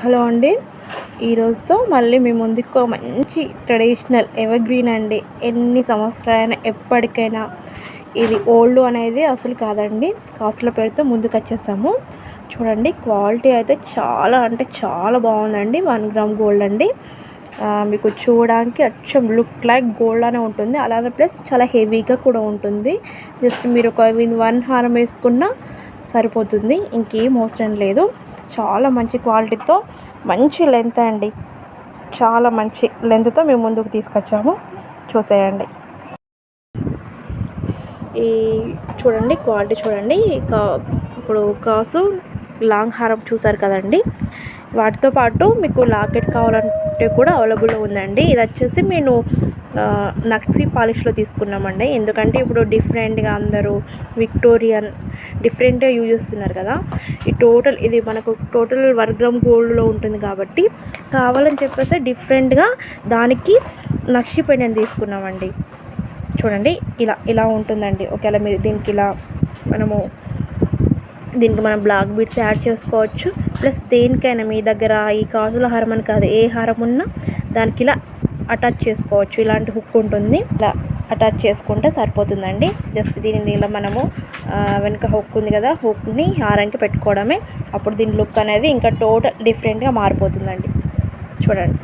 Hello అండి. ఈరోజుతో మళ్ళీ మీ ముందుకు మంచి ట్రెడిషనల్ ఎవర్గ్రీన్ అండి. ఎన్ని సంవత్సరాలైనా ఎప్పటికైనా ఇది ఓల్డ్ అనేది అసలు కాదండి. కాస్ట్ల పేరుతో ముందుకు వచ్చేసాము. చూడండి, క్వాలిటీ అయితే చాలా అంటే చాలా బాగుందండి. 1 గ్రామ్ గోల్డ్ అండి. మీకు చూడడానికి అచ్చం లుక్ లైక్ గోల్డ్ అనే ఉంటుంది. అలానే ప్లస్ చాలా హెవీగా కూడా ఉంటుంది. జస్ట్ మీరు ఒక 1 హారం వేసుకున్నా సరిపోతుంది, ఇంకేం అవసరం లేదు. చాలా మంచి క్వాలిటీతో మంచి లెంత్ అండి. చాలా మంచి లెంత్తో మేము ముందుకు తీసుకొచ్చాము. చూసేయండి. ఈ చూడండి, క్వాలిటీ చూడండి. ఇప్పుడు కాసు లాంగ్ హారం చూసారు కదండి, వాటితో పాటు మీకు లాకెట్ కావాలంటే కూడా అవైలబుల్లో ఉందండి. ఇది వచ్చేసి నేను నక్సీ పాలిష్లో తీసుకున్నామండి. ఎందుకంటే ఇప్పుడు డిఫరెంట్గా అందరూ విక్టోరియన్ డిఫరెంట్గా యూజ్ చేస్తున్నారు కదా. ఇది మనకు టోటల్ 1 గ్రామ్ గోల్డ్లో ఉంటుంది కాబట్టి కావాలని చెప్పేసి డిఫరెంట్గా దానికి నక్షి పెండెంట్ తీసుకున్నామండి. చూడండి, ఇలా ఉంటుందండి. ఒకవేళ మీరు దీనికి మనం బ్లాక్ బీడ్స్ యాడ్ చేసుకోవచ్చు. ప్లస్ దేనికైనా మీ దగ్గర ఈ గాజుల హారం అని కాదు, ఏ హారం ఉన్నా దానికి ఇలా అటాచ్ చేసుకోవచ్చు. ఇలాంటి హుక్ ఉంటుంది, ఇలా అటాచ్ చేసుకుంటే సరిపోతుందండి. జస్ట్ దీనిని ఇలా మనము వెనుక హుక్ ఉంది కదా, హుక్ని హారానికి పెట్టుకోవడమే. అప్పుడు దీని లుక్ అనేది ఇంకా టోటల్ డిఫరెంట్గా మారిపోతుందండి. చూడండి.